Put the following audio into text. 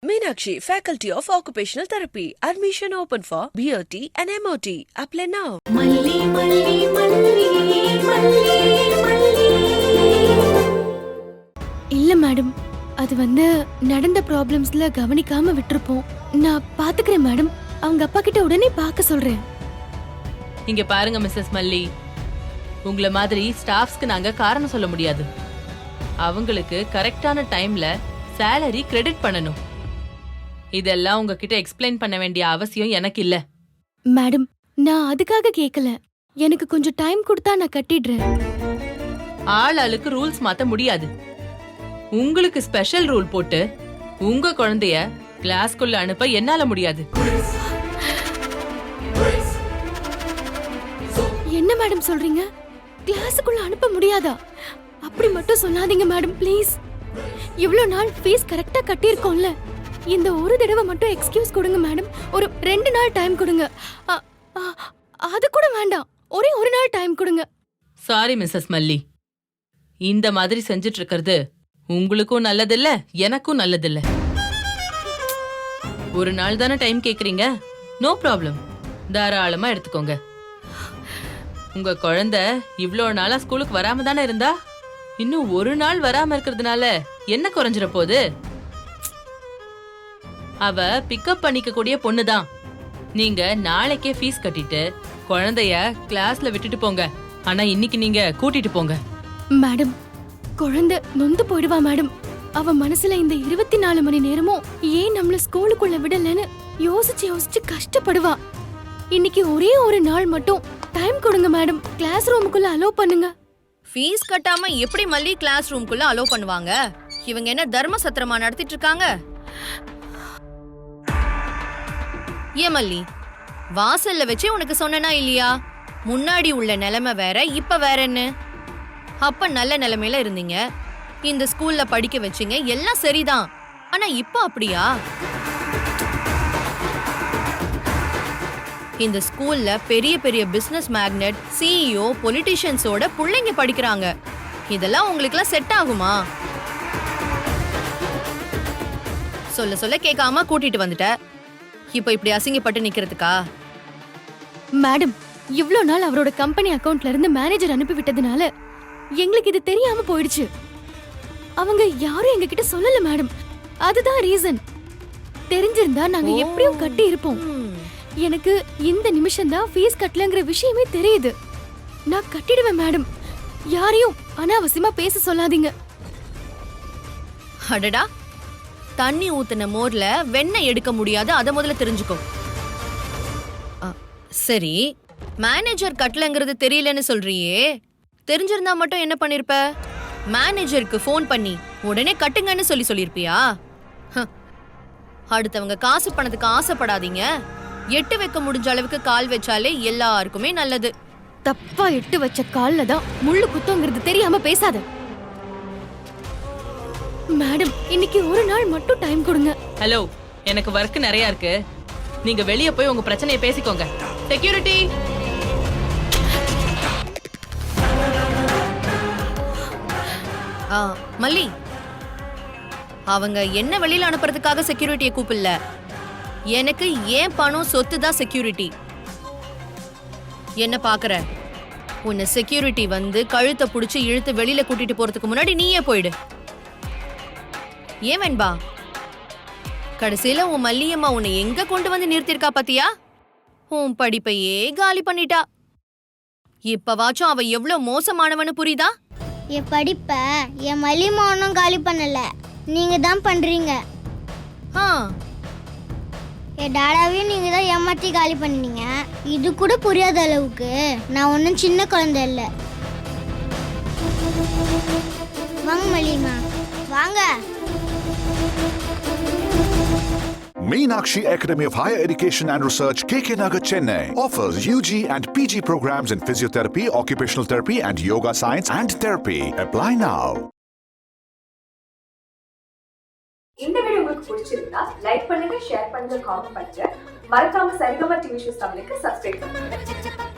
Meenakshi, Faculty of Occupational Therapy. Admission open for BOT and MOT. Apply now. மல்லி மல்லி மல்லி மல்லி மல்லி. இல்ல மேடம், அது நடந்த ப்ராப்ளம்ஸ்ல கவனிக்காம விட்டுருப்போம். நான் பாத்துக்கிறேன் மேடம். அவங்க அப்பா கிட்ட உடனே பார்க்க சொல்றேன். இங்க பாருங்க மிஸ்ஸஸ் மல்லி, உங்கள மாதிரி ஸ்டாஃப்ஸ்க்கு நாங்க காரணம் சொல்ல முடியாது. அவங்களுக்கு கரெக்டான டைம்ல salary கிரெடிட் பண்ணணும். இதெல்லாம் உங்ககிட்ட எக்ஸ்பிளைன் பண்ண வேண்டிய அவசியம் எனக்கு இல்ல. மேடம், நான் அதுக்காக கேக்கல. எனக்கு கொஞ்சம் டைம் கொடுத்தா நான் கட்டிடுறேன். ஆளுக்கு ரூல்ஸ் மாத்த முடியாது. உங்களுக்கு ஸ்பெஷல் ரூல் போட்டு உங்க குழந்தைய கிளாஸ்க்குள்ள அனுப்ப என்னால முடியாது. என்ன மேடம் சொல்றீங்க? கிளாஸுக்குள்ள அனுப்ப முடியாதா? அப்படி மட்டும் சொல்லாதீங்க மேடம், ப்ளீஸ். இவ்ளோ நாள் ஃபீஸ் கரெக்டா கட்டியிருக்கோம்ல. இந்த ஒரு தடவை மட்டும் எக்ஸ்கியூஸ் கொடுங்க மேடம். ஒரு 2 நாள் டைம் கொடுங்க. அது கூட வேண்டாம், ஒரே ஒரு நாள் டைம் கொடுங்க. சாரி மிஸ்ஸஸ் மல்லி, இந்த மாதிரி செஞ்சுட்டு இருக்கிறது உங்களுக்கும் நல்லதில்ல, எனக்கும் நல்லதில்ல. ஒரு நாள் தானே டைம் கேக்குறீங்க, நோ ப்ராப்ளம், தாராளமா எடுத்துக்கோங்க. உங்க குழந்தை இவ்ளோ நாளா ஸ்கூலுக்கு வராம தானே இருந்தா, இன்னும் ஒரு நாள் வராம இருக்கிறதுனால என்ன குறைஞ்சிட போகுது? அவ பிக்கப் பண்ணிக்க கூடிய பொண்ணுதான். நீங்க நாளைக்கே ஃபீஸ் கட்டிட்டு குழந்தைய கிளாஸ்ல விட்டுட்டு போங்க. ஆனா இன்னைக்கு நீங்க கூட்டிட்டு போங்க. மேடம், குழந்தை நொந்து போயிடுவா மேடம். அவ மனசுல இந்த 24 மணி நேரமும் ஏன் நம்மள ஸ்கூலுக்குள்ள விடலன்னு யோசிச்சு யோசிச்சு கஷ்டப்படுவா. இன்னைக்கு ஒரே ஒரு நாள் மட்டும் டைம் கொடுங்க மேடம். கிளாஸ் ரூமுக்குள்ள அலோ பண்ணுங்க. ஃபீஸ் கட்டாம எப்படி மல்லி கிளாஸ் ரூம்குள்ள அலோ பண்ணுவாங்க? இவங்க என்ன தர்ம சத்திரமா நடத்திட்டு இருக்காங்க? ஏன் மல்லி, வாசல்ல வச்சே உனக்கு சொன்னனா இல்லையா? முன்னாடி உள்ள நிலைமை வேற, இப்ப வேற என்ன? அப்ப நல்ல நிலைமையில இருந்தீங்க, இந்த ஸ்கூல்ல படிக்க வச்சீங்க, எல்லாம் சரிதான். ஆனா இப்ப அப்படியா? இந்த ஸ்கூல்ல பெரிய பெரிய பிசினஸ் மேக்னெட், சிஇஓ, பொலிட்டிஷியன்ஸோட பிள்ளைங்க படிக்கிறாங்க. இதெல்லாம் உங்களுக்குலாம் செட் ஆகுமா? சொல்ல சொல்ல கேட்காம கூட்டிட்டு வந்துட்ட, இப்ப இப்படி அசிங்கப்பட்டு நிக்கிறதுக்கா? மேடம், இவ்ளோ நாள் அவரோட கம்பெனி அக்கவுண்ட்ல இருந்து மேனேஜர் அனுப்பி விட்டதுனால எங்களுக்கு இது தெரியாம போயிடுச்சு. அவங்க யாரும் எங்க கிட்ட சொல்லல மேடம், அதுதான் ரீசன். தெரிஞ்சிருந்தா நாங்க எப்படியும் கட்டி இருப்போம். எனக்கு இந்த நிமிஷம் தான் ஃபீஸ் கட்டலங்கிற விஷயமே தெரியுது. நான் கட்டிடுவேன் மேடம். யாரையும் அனாவசியமா பேச சொல்லாதீங்க. அடடா, தண்ணி ஊத்துன மோர்ல வெண்ணெய் எடுக்க முடியாது, அத முதல்ல தெரிஞ்சுக்கோ. சரி, மேனேஜர் கட்டலங்கிறது தெரியலன்னு சொல்றியே, தெரிஞ்சிருந்தா மட்டும் என்ன பண்ணிருப்ப? மேனேஜருக்கு ஃபோன் பண்ணி உடனே கட்டுங்கன்னு சொல்லிருப்பியா? அடுத்தவங்க காசு பணத்துக்கு ஆசைப்படாதீங்க. எட்டு வைக்க முடிஞ்ச அளவுக்கு கால் வச்சாலே எல்லாருக்குமே நல்லது. தப்பா எட்டு வச்ச கால்ல தான் முள்ளு குத்தங்கிறது தெரியாம பேசாத மேடம். இன்னைக்கு ஒரு நாள் மட்டும் டைம் கொடுங்க. ஹலோ, எனக்கு வர்க் நிறைய இருக்கு. நீங்க வெளிய போய் உங்க பிரச்சனையை பேசிக்கோங்க. செக்யூரிட்டி, மல்லி, அவங்க என்ன வெளியில அனுப்புறதுக்காக செக்யூரிட்டியை கூப்பிடல. எனக்கு ஏன் பணம் சொத்து தான் செக்யூரிட்டி. என்ன பாக்குற? உன்னை செக்யூரிட்டி வந்து கழுத்தை புடிச்சு இழுத்து வெளியில கூட்டிட்டு போறதுக்கு முன்னாடி நீயே போயிடு. ஏன் வெண்பா, கடைசியில உன் மல்லியம்மா உன்னை எங்க கொண்டு வந்து நிறுத்திருக்கா பாத்தியா? உன் படிப்பையே காலி பண்ணிட்டா. இப்பவாச்சும் அவ எவ்வளவு மோசமானவனு புரியுதா? என் படிப்ப என் மல்லியம்மா ஒன்னும் காலி பண்ணல, நீங்க தான் பண்றீங்க. என் டாடாவையும் நீங்க தான் ஏமாற்றி காலி பண்ணீங்க. இது கூட புரியாத அளவுக்கு நான் ஒன்றும் சின்ன குழந்தை இல்லை. வாங்க மல்லியம்மா, வாங்க. Meenakshi Academy of Higher Education and Research, KK Nagar, Chennai offers UG and PG programs in physiotherapy, occupational therapy and yoga science and therapy. Apply now. இந்த வீடியோ உங்களுக்கு பிடிச்சிருந்தா லைக் பண்ணுங்க, ஷேர் பண்ணுங்க, காமெண்ட் பண்ணுங்க. மறக்காம சரிகமா டிவி ஷோஸ் தமிழுக்கு subscribe பண்ணுங்க.